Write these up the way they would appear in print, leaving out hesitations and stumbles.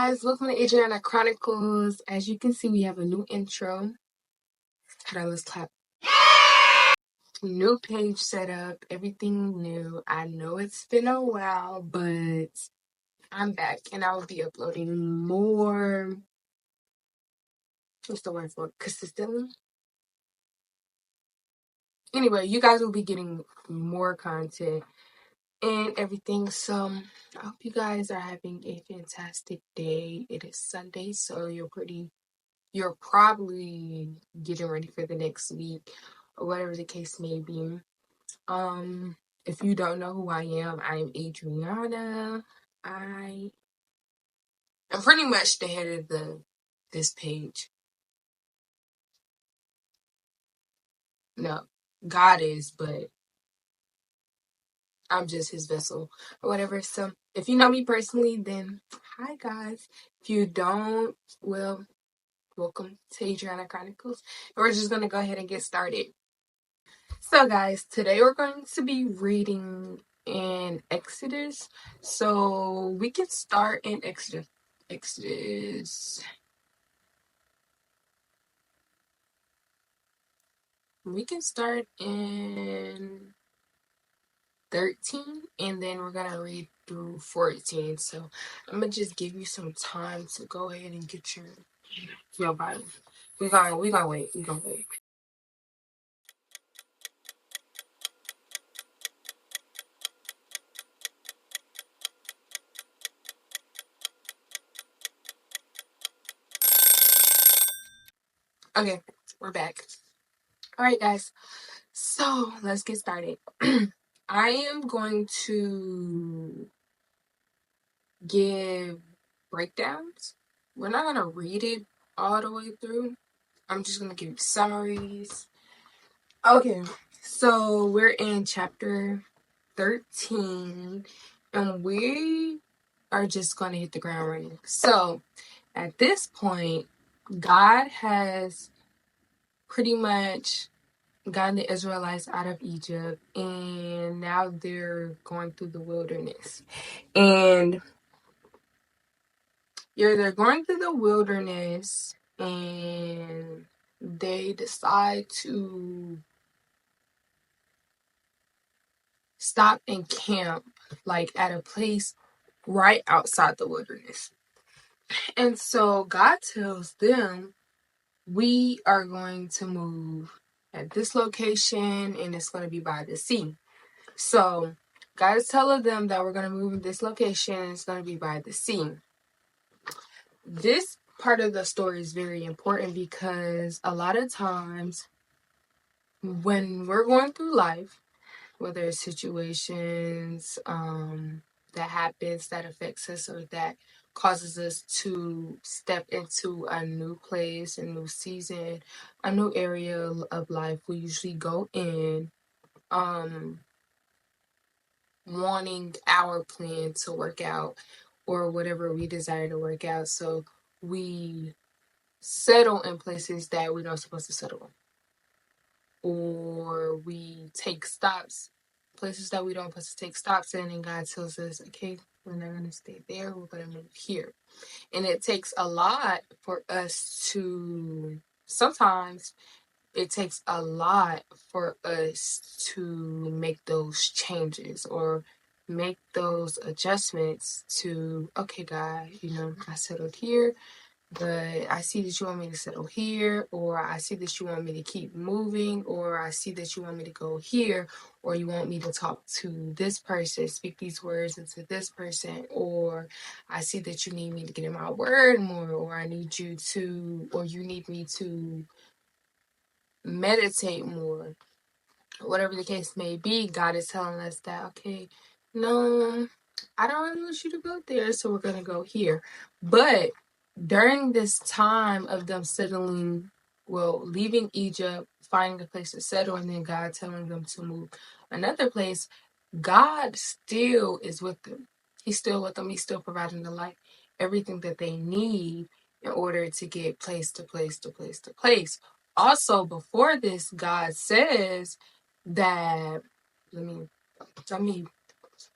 guys, welcome to Adriana Chronicles. As you can see, we have a new intro. Hold on, let's clap. New page set up, everything new. I know it's been a while, but I'm back and I will be uploading more. What's the word for it? Consistently? Anyway, you guys will be getting more content and everything. So I hope you guys are having a fantastic day. It is Sunday, so you're probably getting ready for the next week or whatever the case may be. If you don't know who I am Adriana. I am pretty much the head of this page. No, God is, but I'm just his vessel or whatever. So if you know me personally, then hi guys. If you don't, well, welcome to Adriana Chronicles. And we're just gonna go ahead and get started. So guys, today we're going to be reading in Exodus. So we can start in Exodus. We can start in 13 and then we're gonna read through 14. So I'm gonna just give you some time to go ahead and get your Bible. We gonna wait. Okay, we're back. Alright guys. So let's get started. I am going to give breakdowns. We're not going to read it all the way through. I'm just going to give you summaries. Okay, so we're in chapter 13 and we are just going to hit the ground running. So at this point, God has pretty much gotten the Israelites out of Egypt and now they're going through the wilderness. And they're going through the wilderness and they decide to stop and camp like at a place right outside the wilderness. And so God tells them, we are going to move at this location and it's going to be by the sea. So God is telling them that we're going to move in this location and it's going to be by the sea. This part of the story is very important because a lot of times when we're going through life, whether it's situations that happens that affects us or that causes us to step into a new place, a new season, a new area of life, we usually go in wanting our plan to work out or whatever we desire to work out. So we settle in places that we're not supposed to settle in. Or we take stops, places that we don't supposed to take stops in, and God tells us, okay, we're not going to stay there, we're going to move here. And it takes a lot for us to, sometimes it takes a lot for us to make those changes or make those adjustments to, okay, God, I settled here, but I see that you want me to settle here, or I see that you want me to keep moving, or I see that you want me to go here, or you want me to talk to this person, speak these words into this person, or I see that you need me to get in my word more, or I need you to, or you need me to meditate more. Whatever the case may be, God is telling us that, okay, no, I don't really want you to go there, so we're going to go here. But during this time of them settling, leaving Egypt, finding a place to settle, and then God telling them to move another place, God still is with them. He's still with them. He's still providing the life, everything that they need in order to get place to place to place to place. Also, before this, God says that, let me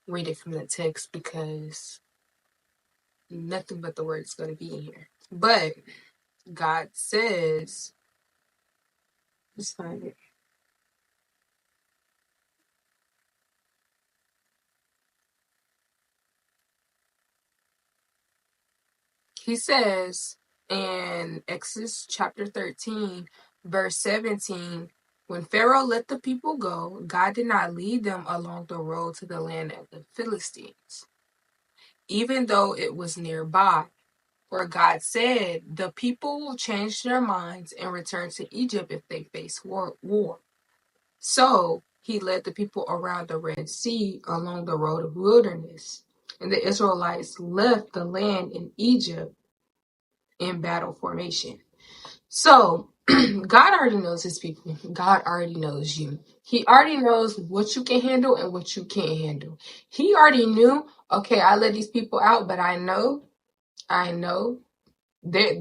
read it from the text because nothing but the word is going to be in here. But God says, let's find it. He says in Exodus chapter 13, verse 17, when Pharaoh let the people go, God did not lead them along the road to the land of the Philistines, even though it was nearby. For God said, the people will change their minds and return to Egypt if they face war. So he led the people around the Red Sea along the road of wilderness. And the Israelites left the land in Egypt in battle formation. So God already knows his people. God already knows you. He already knows what you can handle and what you can't handle. He already knew, okay, I let these people out, but I know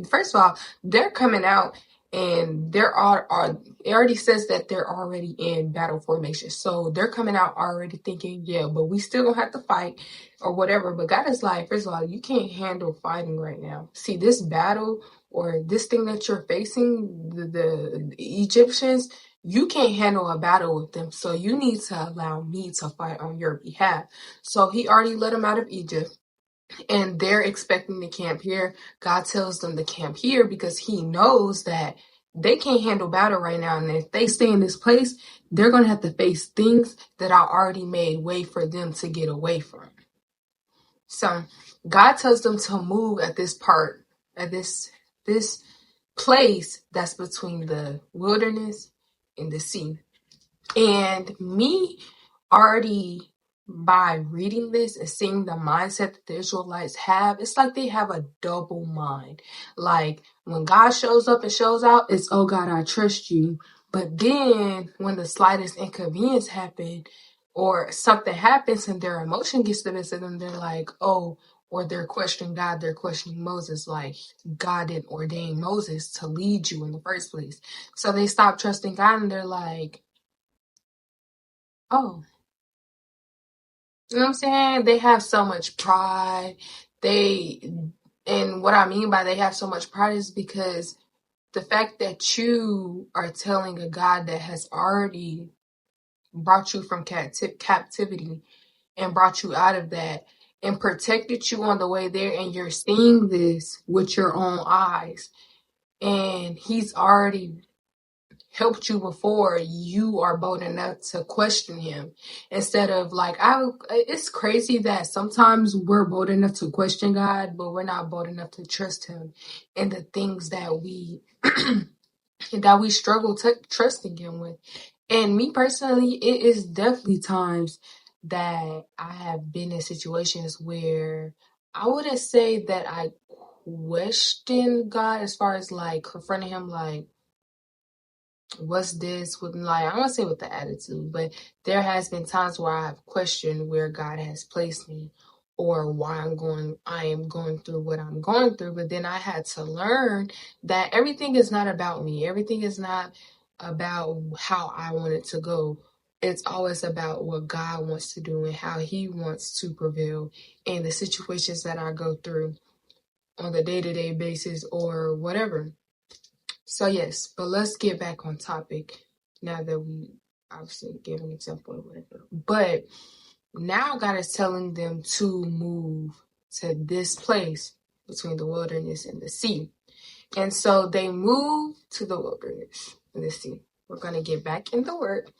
first of all, they're coming out and it already says that they're already in battle formation. So they're coming out already thinking, yeah, but we still gonna have to fight or whatever. But God is like, first of all, you can't handle fighting right now. See, this battle or this thing that you're facing, the Egyptians, you can't handle a battle with them. So you need to allow me to fight on your behalf. So he already let them out of Egypt. And they're expecting to camp here. God tells them to camp here because he knows that they can't handle battle right now. And if they stay in this place, they're going to have to face things that are already made way for them to get away from. So God tells them to move at this part, at this place that's between the wilderness and the sea. And me already by reading this and seeing the mindset that the Israelites have, it's like they have a double mind. Like when God shows up and shows out, it's, oh God, I trust you. But then when the slightest inconvenience happens or something happens and their emotion gets the best of them, they're like, oh, or they're questioning God, they're questioning Moses, like God didn't ordain Moses to lead you in the first place. So they stop trusting God and they're like, oh, you know what I'm saying? They have so much pride. And what I mean by they have so much pride is because the fact that you are telling a God that has already brought you from captivity and brought you out of that and protected you on the way there, and you're seeing this with your own eyes, and he's already helped you before, you are bold enough to question him instead of like, it's crazy that sometimes we're bold enough to question God, but we're not bold enough to trust him in the things that we that we struggle to trusting him with. And me personally, it is definitely times that I have been in situations where I wouldn't say that I question God as far as like confronting him, like, what's this with, like, I don't want to say with the attitude, but there has been times where I have questioned where God has placed me or why I am going through what I'm going through. But then I had to learn that everything is not about me. Everything is not about how I want it to go. It's always about what God wants to do and how he wants to prevail in the situations that I go through on the day-to-day basis or whatever. So yes, but let's get back on topic now that we obviously gave an example or whatever. But now God is telling them to move to this place between the wilderness and the sea. And so they move to the wilderness and the sea. We're going to get back in the word.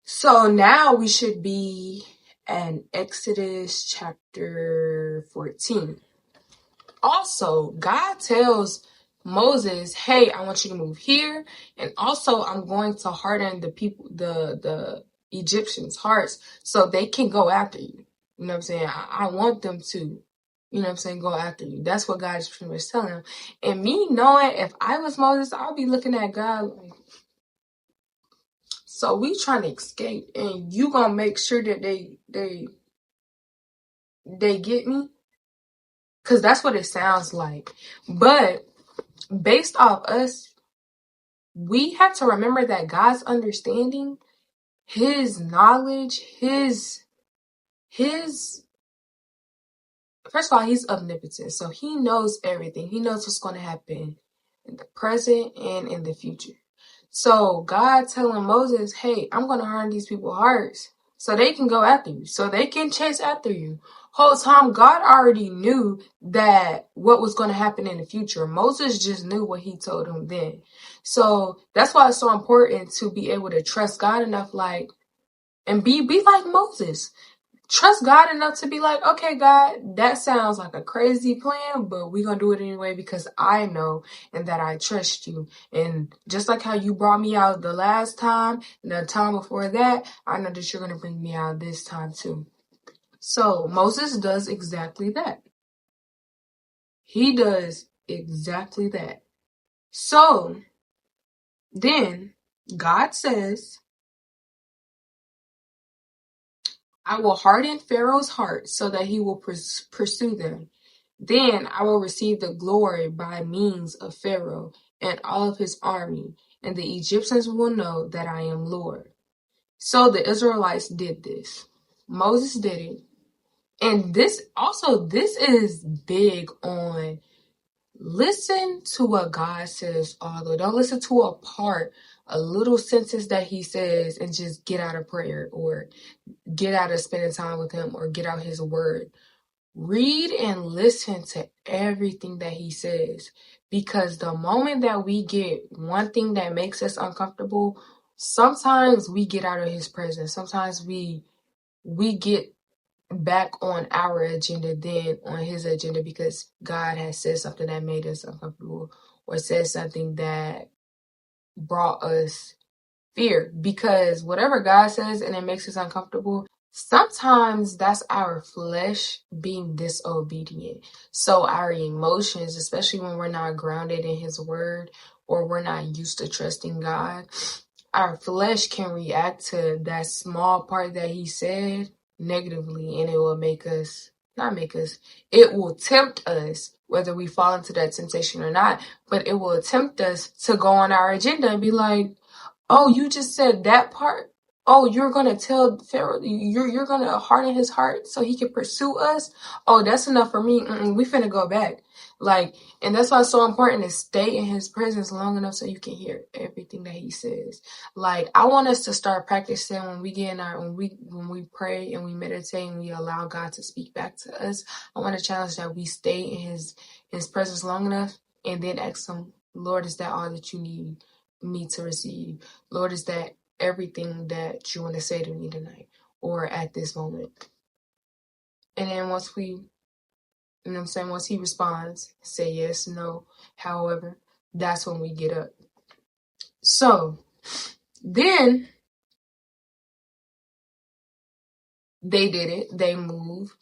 So now we should be in Exodus chapter 14. Also, God tells Moses, hey, I want you to move here. And also I'm going to harden the people, the Egyptians' hearts so they can go after you. You know what I'm saying? I want them to, you know what I'm saying, go after you. That's what God is pretty much telling them. And me knowing if I was Moses, I'll be looking at God like, so we trying to escape and you gonna make sure that they get me? Because that's what it sounds like. But based off us, we have to remember that God's understanding, his knowledge, his first of all, he's omnipotent. So he knows everything. He knows what's going to happen in the present and in the future. So God telling Moses, hey, I'm going to harden these people's hearts so they can go after you, so they can chase after you. Whole time, God already knew that what was going to happen in the future. Moses just knew what he told him then. So that's why it's so important to be able to trust God enough, and be like Moses. Trust God enough to be like, okay, God, that sounds like a crazy plan, but we're going to do it anyway because I know and that I trust you. And just like how you brought me out the last time, and the time before that, I know that you're going to bring me out this time too. So Moses does exactly that. He does exactly that. So then God says, I will harden Pharaoh's heart so that he will pursue them. Then I will receive the glory by means of Pharaoh and all of his army, and the Egyptians will know that I am Lord. So the Israelites did this. Moses did it. And this is big on listen to what God says all the way. Don't listen to a little sentence that he says and just get out of prayer or get out of spending time with him or get out his word. Read and listen to everything that he says, because the moment that we get one thing that makes us uncomfortable, sometimes we get out of his presence. Sometimes we get back on our agenda than on his agenda because God has said something that made us uncomfortable or said something that brought us fear. Because whatever God says and it makes us uncomfortable, sometimes that's our flesh being disobedient. So our emotions, especially when we're not grounded in his word or we're not used to trusting God, our flesh can react to that small part that he said negatively, and it will it will tempt us, whether we fall into that temptation or not, but it will tempt us to go on our agenda and be like, oh, you just said that part? Oh, you're gonna tell Pharaoh, you're gonna harden his heart so he can pursue us? Oh, that's enough for me. We finna go back. And that's why it's so important to stay in his presence long enough so you can hear everything that he says. I want us to start practicing when we get in when we pray and we meditate and we allow God to speak back to us. I want to challenge that we stay in his presence long enough and then ask him, Lord, is that all that you need me to receive? Lord, is that everything that you want to say to me tonight or at this moment? And then once once he responds, say yes, no, however, that's when we get up. So then they did it. They moved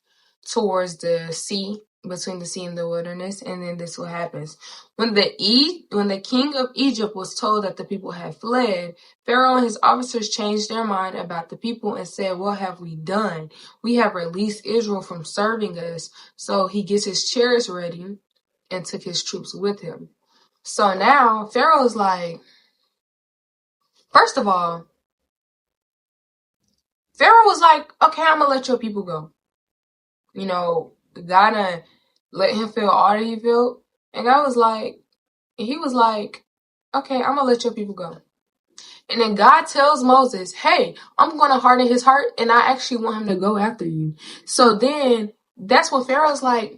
towards the sea, between the sea and the wilderness, and then this what happens. When the king of Egypt was told that the people had fled, Pharaoh and his officers changed their mind about the people and said, what have we done? We have released Israel from serving us. So he gets his chariots ready and took his troops with him. So now Pharaoh's like, first of all, Pharaoh was like, okay, I'm gonna let your people go. God done let him feel all that he felt. And he was like, okay, I'm gonna let your people go. And then God tells Moses, hey, I'm gonna harden his heart and I actually want him to go after you. So then that's when Pharaoh's like,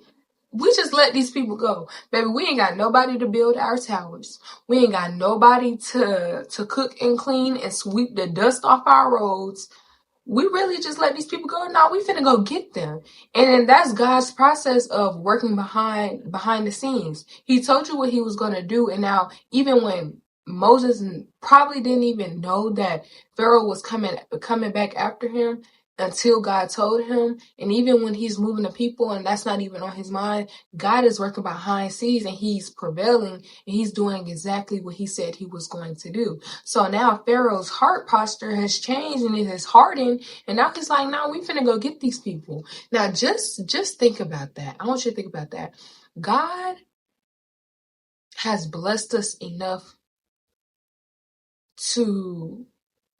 we just let these people go. Baby, we ain't got nobody to build our towers. We ain't got nobody to cook and clean and sweep the dust off our roads. We really just let these people go? No, we finna go get them. And then that's God's process of working behind the scenes. He told you what he was gonna do, and now even when Moses probably didn't even know that Pharaoh was coming back after him until God told him, and even when he's moving the people and that's not even on his mind, God is working behind scenes and he's prevailing and he's doing exactly what he said he was going to do. So now Pharaoh's heart posture has changed and it has hardened, and now he's like, "No, we finna go get these people." Now, just think about that. I want you to think about that. God has blessed us enough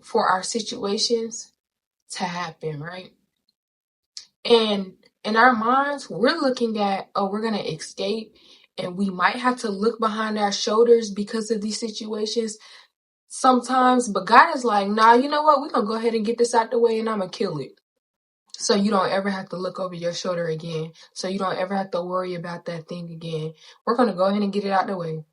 for our situations to happen, right? And in our minds, we're looking at, oh, we're going to escape and we might have to look behind our shoulders because of these situations sometimes. But God is like, nah, you know what? We're going to go ahead and get this out the way and I'm going to kill it. So you don't ever have to look over your shoulder again. So you don't ever have to worry about that thing again. We're going to go ahead and get it out the way.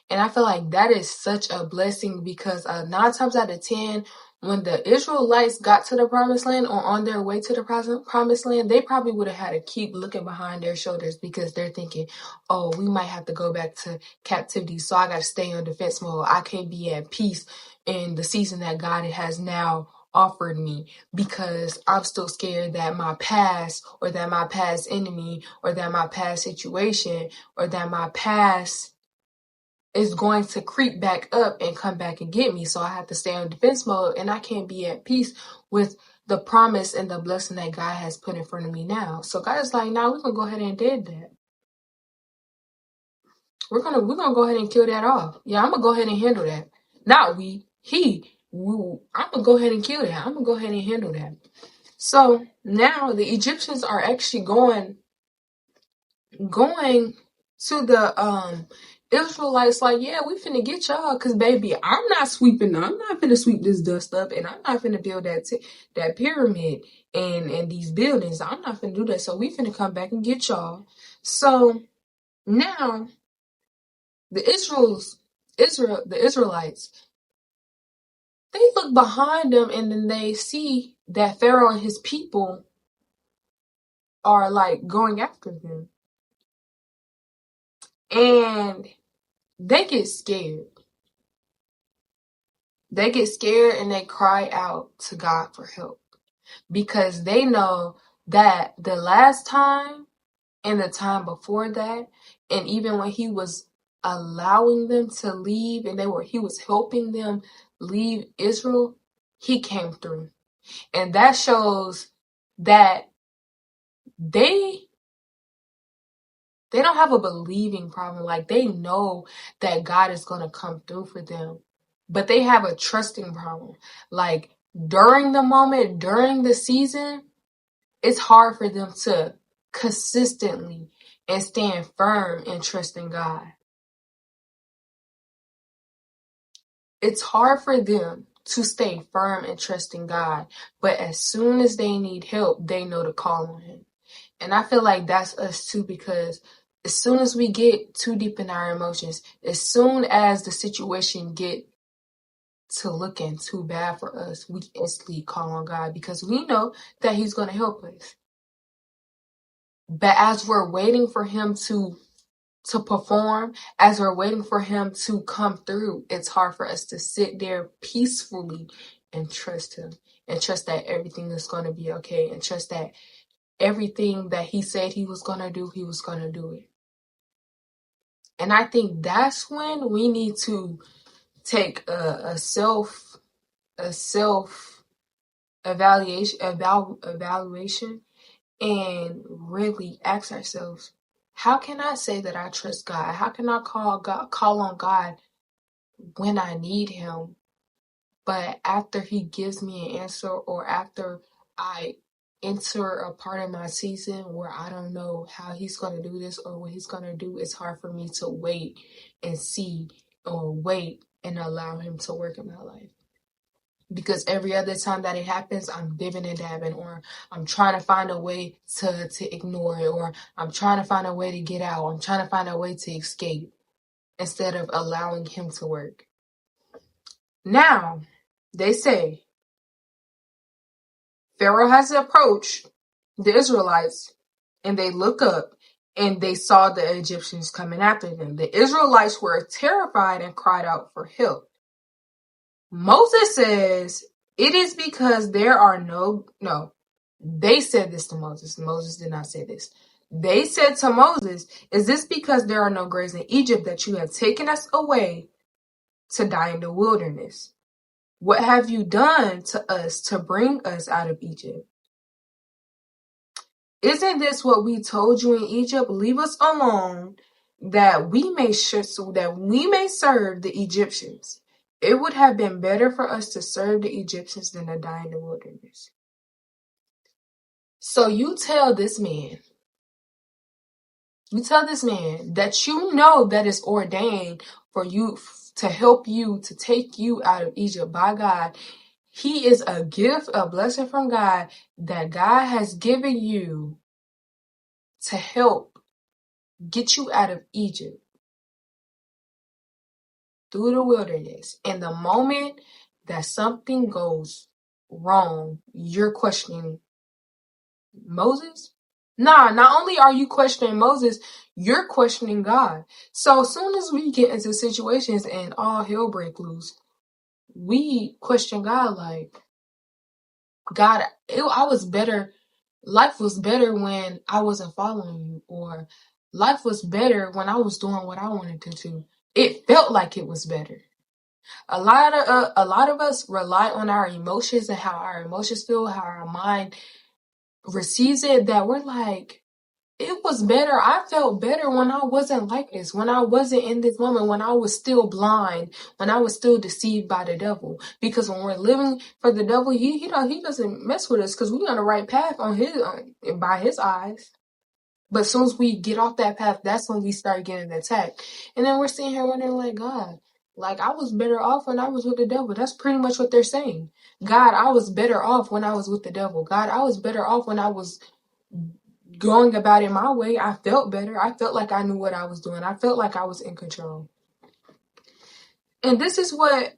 And I feel like that is such a blessing because 9 times out of 10, when the Israelites got to the promised land or on their way to the promised land, they probably would have had to keep looking behind their shoulders because they're thinking, oh, we might have to go back to captivity. So I got to stay on defense mode. I can't be at peace in the season that God has now offered me because I'm still scared that my past or that my past enemy or that my past situation or that my past is going to creep back up and come back and get me. So I have to stay on defense mode and I can't be at peace with the promise and the blessing that God has put in front of me now. So God is like, nah, we're gonna go ahead and did that. We're gonna go ahead and kill that off. Yeah, I'm gonna go ahead and handle that. Not we, he. I'm gonna go ahead and kill that. I'm gonna go ahead and handle that. So now the Egyptians are actually going to the Israelites like, yeah, we finna get y'all, cause baby, I'm not finna sweep this dust up, and I'm not finna build that pyramid and these buildings. I'm not finna do that. So we finna come back and get y'all. So now the Israelites, they look behind them and then they see that Pharaoh and his people are like going after them. And they get scared. They get scared and they cry out to God for help because they know that the last time and the time before that, and even when he was allowing them to leave and he was helping them leave Israel, he came through. And that shows that they don't have a believing problem. Like, they know that God is going to come through for them, but they have a trusting problem. Like, during the moment, during the season, it's hard for them to consistently and stand firm and trust in God. It's hard for them to stay firm and trust in God, but as soon as they need help, they know to call on him. And I feel like that's us too, because as soon as we get too deep in our emotions, as soon as the situation get to looking too bad for us, we instantly call on God because we know that he's going to help us. But as we're waiting for him to perform, as we're waiting for him to come through, it's hard for us to sit there peacefully and trust him and trust that everything is going to be okay and trust that everything that he said he was going to do, he was going to do it. And I think that's when we need to take a self evaluation and really ask ourselves, how can I say that I trust God? How can I call on God when I need him, but after he gives me an answer or after I enter a part of my season where I don't know how he's going to do this or what he's going to do, it's hard for me to wait and see or wait and allow him to work in my life. Because every other time that it happens, I'm dibbing and dabbing, or I'm trying to find a way to ignore it, or I'm trying to find a way to get out. I'm trying to find a way to escape instead of allowing him to work. Now, they say Pharaoh has approached the Israelites and they look up and they saw the Egyptians coming after them. The Israelites were terrified and cried out for help. Moses says, it is because there are no, they said this to Moses. Moses did not say this. They said to Moses, is this because there are no graves in Egypt that you have taken us away to die in the wilderness? What have you done to us to bring us out of Egypt? Isn't this what we told you in Egypt? Leave us alone that we may serve the Egyptians. It would have been better for us to serve the Egyptians than to die in the wilderness. So you tell this man You tell this man that you know that it's ordained for you to help you, to take you out of Egypt by God. He is a gift, a blessing from God that God has given you to help get you out of Egypt through the wilderness. And the moment that something goes wrong, you're questioning Moses? Nah, not only are you questioning Moses, you're questioning God. So as soon as we get into situations and all hell break loose, we question God like, God, I was better. Life was better when I wasn't following you, or life was better when I was doing what I wanted to do. It felt like it was better. A lot of us rely on our emotions and how our emotions feel, how our mind receives it. That we're like, it was better. I felt better when I wasn't like this, when I wasn't in this moment, when I was still blind, when I was still deceived by the devil. Because when we're living for the devil, he doesn't mess with us because we're on the right path on his by his eyes. But as soon as we get off that path, that's when we start getting attacked. And then we're sitting here wondering, like, God, like I was better off when I was with the devil. That's pretty much what they're saying. God, I was better off when I was with the devil. God, I was better off when I was going about it my way. I felt better. I felt like I knew what I was doing. I felt like I was in control. And this is what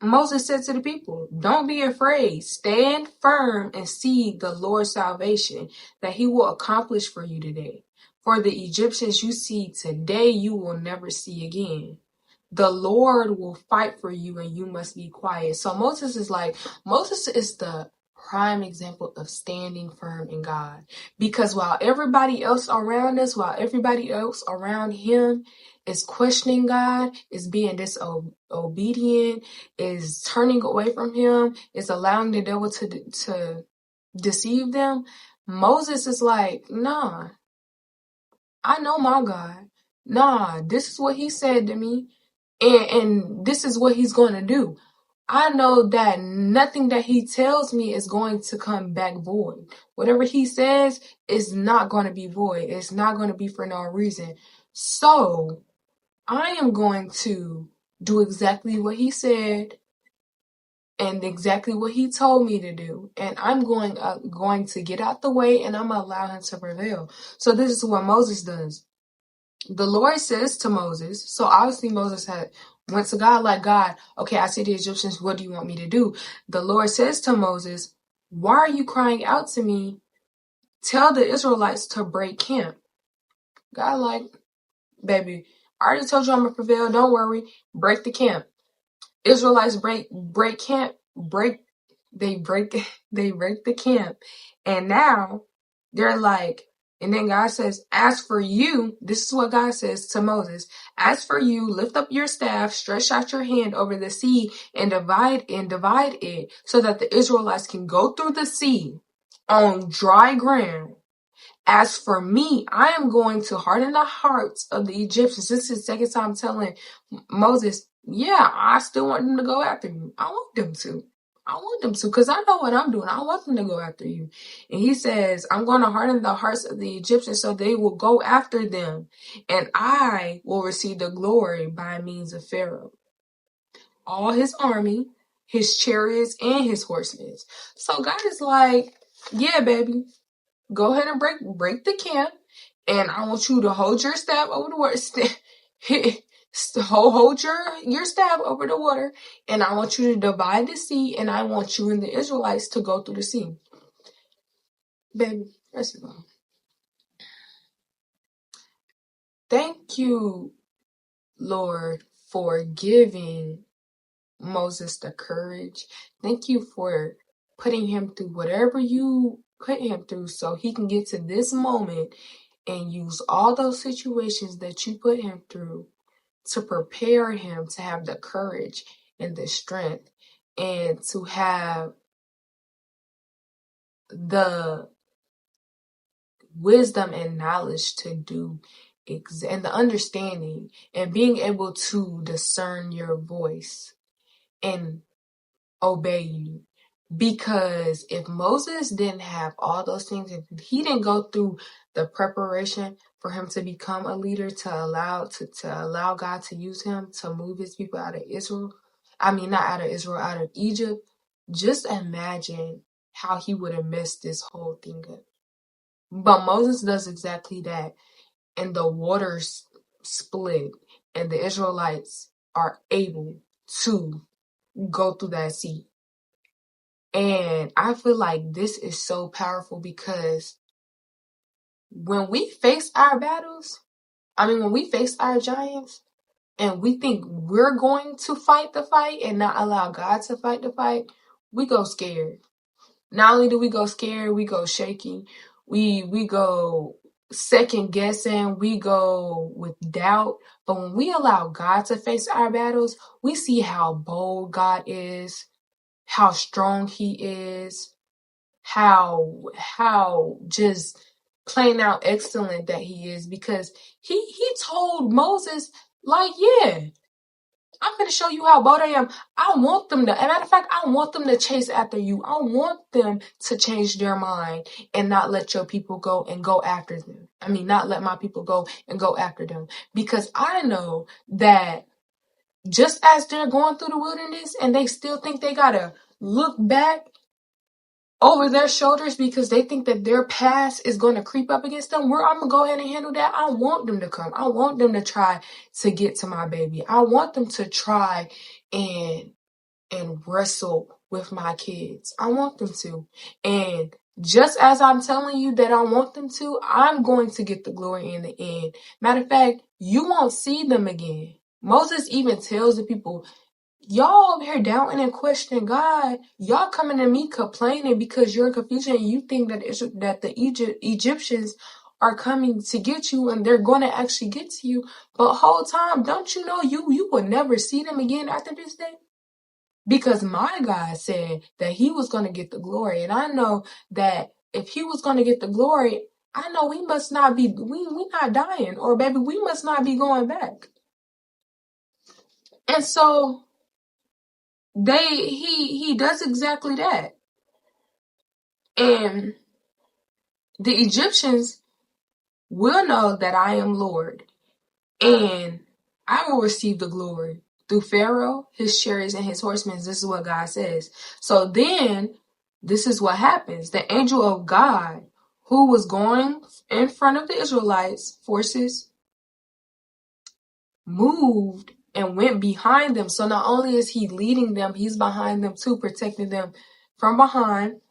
Moses said to the people. Don't be afraid. Stand firm and see the Lord's salvation that he will accomplish for you today. For the Egyptians you see today, you will never see again. The Lord will fight for you and you must be quiet. So Moses is the prime example of standing firm in God. Because while everybody else around us, while everybody else around him is questioning God, is being disobedient, is turning away from him, is allowing the devil to deceive them, Moses is like, nah, I know my God. Nah, this is what he said to me. And this is what he's going to do. I know that nothing that he tells me is going to come back void. Whatever he says is not going to be void. It's not going to be for no reason. So I am going to do exactly what he said and exactly what he told me to do. And I'm going to get out the way and I'm going to allow him to prevail. So this is what Moses does. The Lord says to Moses, so obviously Moses had went to God like, God, okay, I see the Egyptians, what do you want me to do? The Lord says to Moses, why are you crying out to me? Tell the Israelites to break camp. God like, baby, I already told you I'm gonna prevail, don't worry, break the camp. Israelites break camp, they break the camp. And now they're like, and then God says, as for you, this is what God says to Moses, as for you, lift up your staff, stretch out your hand over the sea and divide it so that the Israelites can go through the sea on dry ground. As for me, I am going to harden the hearts of the Egyptians. This is the second time telling Moses, yeah, I still want them to go after you. I want them to. Because I know what I'm doing. I want them to go after you. And he says, I'm going to harden the hearts of the Egyptians so they will go after them. And I will receive the glory by means of Pharaoh. All his army, his chariots, and his horsemen. So God is like, yeah, baby. Go ahead and break the camp, and I want you to hold your staff over the water. Hold your staff over the water, and I want you to divide the sea, and I want you and the Israelites to go through the sea. Baby, first of all, thank you, Lord, for giving Moses the courage. Thank you for putting him through whatever you put him through so he can get to this moment and use all those situations that you put him through to prepare him to have the courage and the strength and to have the wisdom and knowledge to do and the understanding and being able to discern your voice and obey you Because if Moses didn't have all those things, if he didn't go through the preparation for him to become a leader, to allow God to use him to move his people out of Israel, I mean not out of Israel, out of Egypt, just imagine how he would have messed this whole thing up. But Moses does exactly that, and the waters split, and the Israelites are able to go through that sea. And I feel like this is so powerful because when we face our battles, when we face our giants and we think we're going to fight the fight and not allow God to fight the fight, we go scared. Not only do we go scared, we go shaky. We go second guessing, we go with doubt. But when we allow God to face our battles, we see how bold God is, how strong he is, how just plain out excellent that he is, because he told Moses, like, yeah, I'm going to show you how bold I am. I want them to, as a matter of fact, I want them to chase after you. I want them to change their mind and not let your people go and go after them. Not let my people go and go after them. Because I know that just as they're going through the wilderness and they still think they got to look back over their shoulders because they think that their past is going to creep up against them, I'm going to go ahead and handle that. I want them to come. I want them to try to get to my baby. I want them to try and wrestle with my kids. I want them to. And just as I'm telling you that I want them to, I'm going to get the glory in the end. Matter of fact, you won't see them again. Moses even tells the people, y'all over here doubting and questioning God. Y'all coming to me complaining because you're confused and you think that the Egyptians are coming to get you and they're going to actually get to you. But whole time, don't you know you will never see them again after this day? Because my God said that he was going to get the glory. And I know that if he was going to get the glory, I know we must not be, we not dying, or baby, we must not be going back. And so he does exactly that. And the Egyptians will know that I am Lord, and I will receive the glory through Pharaoh, his chariots, and his horsemen. This is what God says. So then, this is what happens. The angel of God, who was going in front of the Israelites' forces, moved and went behind them. So not only is he leading them, he's behind them too, protecting them from behind.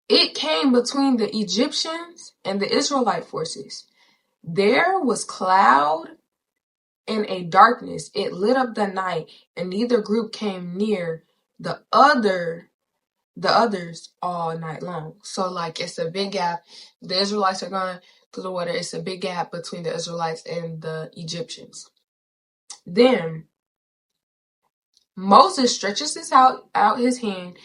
It came between the Egyptians and the Israelite forces. There was cloud and a darkness. It lit up the night, and neither group came near the others all night long. So like it's a big gap. The Israelites are going through the water. It's a big gap between the Israelites and the Egyptians. Then Moses stretches out his hand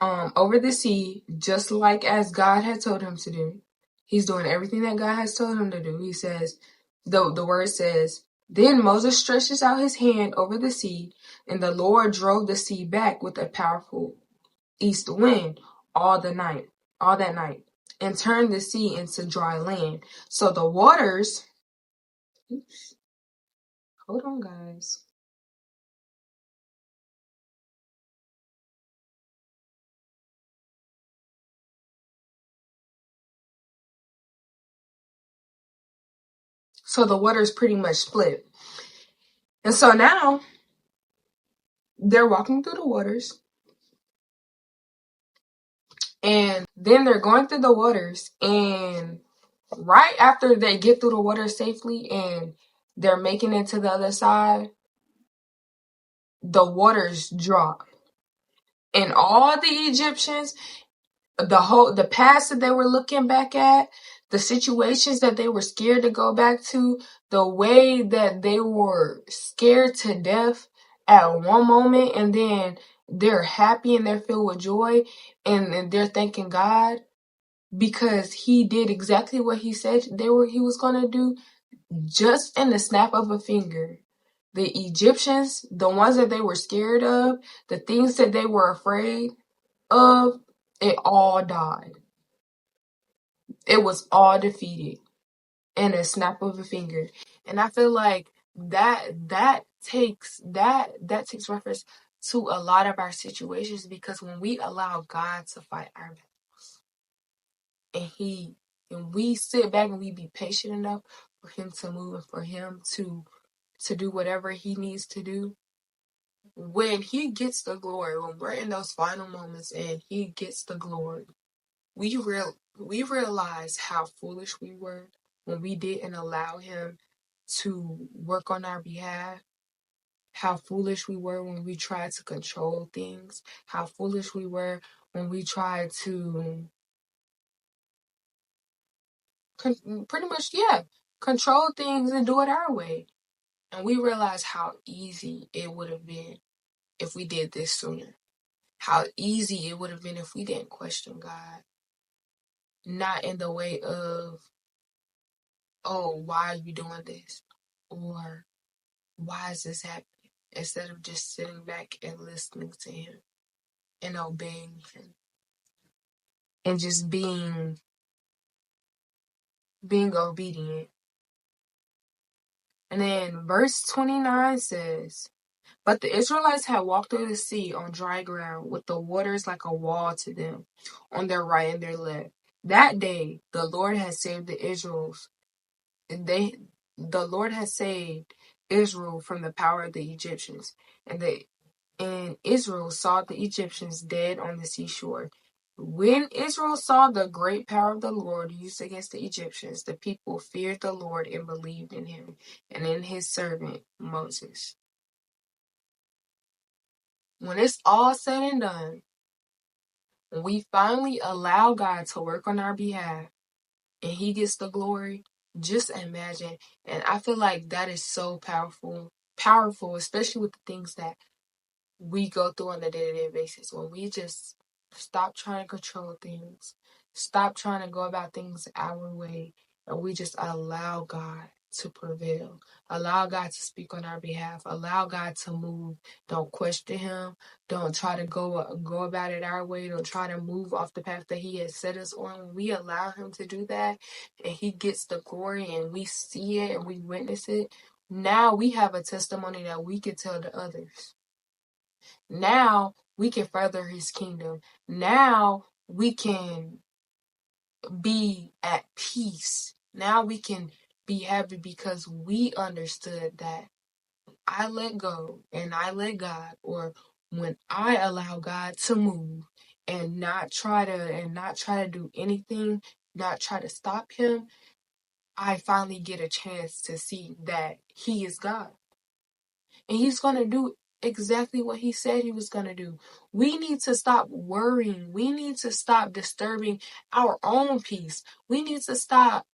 over the sea, just like as God had told him to do. He's doing everything that God has told him to do. He says, the word says, then Moses stretches out his hand over the sea, and the Lord drove the sea back with a powerful east wind all that night, and turned the sea into dry land. So the waters, hold on guys. So the waters pretty much split. And so now they're walking through the waters. And then they're going through the waters. And right after they get through the water safely and they're making it to the other side, the waters drop. And all the Egyptians, the past that they were looking back at, the situations that they were scared to go back to, the way that they were scared to death at one moment, and then they're happy and they're filled with joy, and they're thanking God because he did exactly what he said he was going to do, just in the snap of a finger. The Egyptians, the ones that they were scared of, the things that they were afraid of, it all died. It was all defeated in a snap of a finger. And I feel like that takes reference to a lot of our situations, because when we allow God to fight our battles, and we sit back and we be patient enough for him to move and for him to do whatever he needs to do, when he gets the glory, when we're in those final moments and he gets the glory, we realize how foolish we were when we didn't allow him to work on our behalf. How foolish we were when we tried to control things. How foolish we were when we tried to pretty much, control things and do it our way. And we realized how easy it would have been if we did this sooner. How easy it would have been if we didn't question God. Not in the way of, oh, why are you doing this? Or why is this happening? Instead of just sitting back and listening to him and obeying him. And just being obedient. And then verse 29 says, "But the Israelites had walked through the sea on dry ground, with the waters like a wall to them, on their right and their left. That day the Lord had saved the Lord had saved Israel from the power of the Egyptians, and Israel saw the Egyptians dead on the seashore. When Israel saw the great power of the Lord used against the Egyptians, the people feared the Lord and believed in him and in his servant Moses." When it's all said and done, when we finally allow God to work on our behalf and he gets the glory, just imagine. And I feel like that is so powerful, especially with the things that we go through on a day-to-day basis. When we just stop trying to control things, stop trying to go about things our way, and we just allow God to prevail, allow God to speak on our behalf, allow God to move. Don't question him. Don't try to go about it our way. Don't try to move off the path that he has set us on. When we allow him to do that and he gets the glory and we see it and we witness it, now we have a testimony that we can tell to others. Now we can further his kingdom. Now we can be at peace. Now we can be happy because we understood that I let go and I let God, or when I allow God to move and not try to do anything, not try to stop him, I finally get a chance to see that he is God. And he's going to do exactly what he said he was going to do. We need to stop worrying. We need to stop disturbing our own peace. We need to stop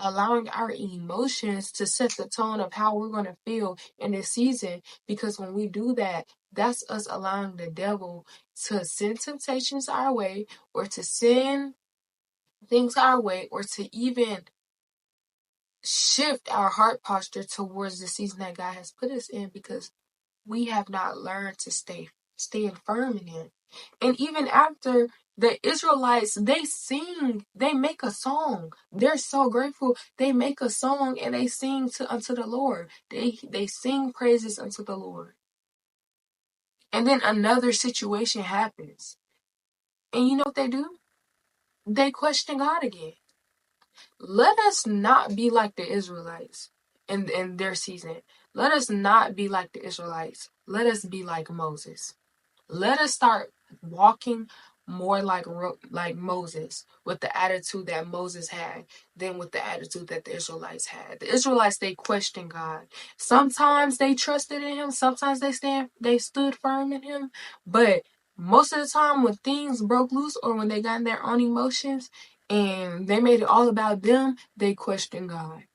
allowing our emotions to set the tone of how we're going to feel in this season. Because when we do that, that's us allowing the devil to send temptations our way, or to send things our way, or to even shift our heart posture towards the season that God has put us in, because we have not learned to stay firm in him. And even after the Israelites, they make a song. They're so grateful. They make a song and they sing unto the Lord. They sing praises unto the Lord. And then another situation happens. And you know what they do? They question God again. Let us not be like the Israelites in their season. Let us not be like the Israelites. Let us be like Moses. Let us start walking more like Moses, with the attitude that Moses had, than with the attitude that the Israelites had. The Israelites, they questioned God. Sometimes they trusted in him. Sometimes they stood firm in him. But most of the time, when things broke loose, or when they got in their own emotions and they made it all about them, they questioned God.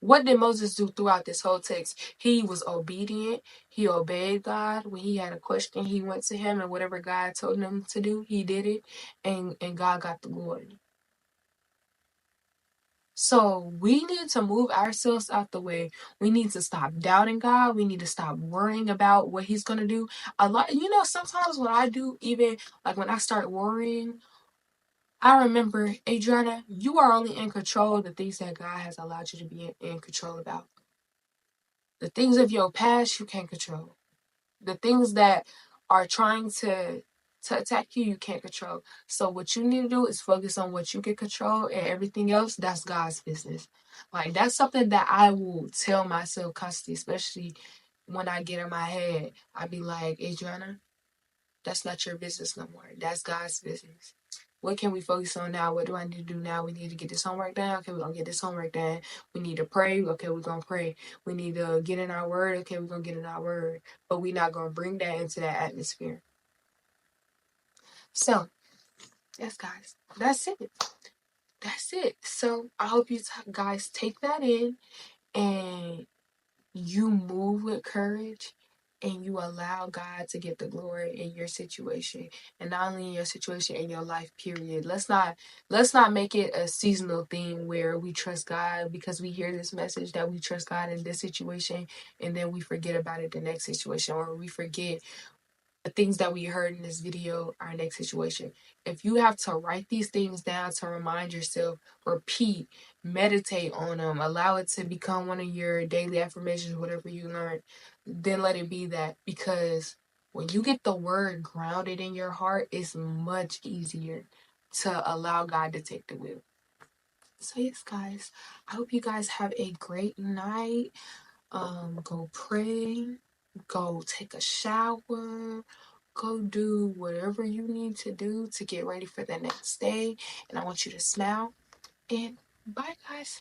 What did Moses do throughout this whole text? He was obedient. He obeyed God. When he had a question, he went to him, and whatever God told him to do, he did it, and God got the glory. So we need to move ourselves out the way. We need to stop doubting God. We need to stop worrying about what he's going to do. A lot, sometimes what I do, even like when I start worrying, I remember, Adriana, you are only in control of the things that God has allowed you to be in control about. The things of your past, you can't control. The things that are trying to attack you, you can't control. So what you need to do is focus on what you can control, and everything else, that's God's business. Like, that's something that I will tell myself constantly, especially when I get in my head. I be like, Adriana, that's not your business no more. That's God's business. What can we focus on now? What do I need to do now? We need to get this homework done. Okay, we're gonna get this homework done. We need to pray. Okay, we're gonna pray. We need to get in our word. Okay, we're gonna get in our word. But we're not gonna bring that into that atmosphere. So, yes, guys, that's it. That's it. So I hope you guys take that in, and you move with courage, and you allow God to get the glory in your situation, and not only in your situation, in your life, period. Let's not make it a seasonal thing where we trust God because we hear this message that we trust God in this situation, and then we forget about it the next situation, or we forget the things that we heard in this video, our next situation. If you have to write these things down to remind yourself, repeat, meditate on them, allow it to become one of your daily affirmations, whatever you learn, then let it be that. Because when you get the word grounded in your heart, it's much easier to allow God to take the wheel. So yes, guys, I hope you guys have a great night. Go pray, go take a shower, go do whatever you need to do to get ready for the next day. And I want you to smile. And bye, guys.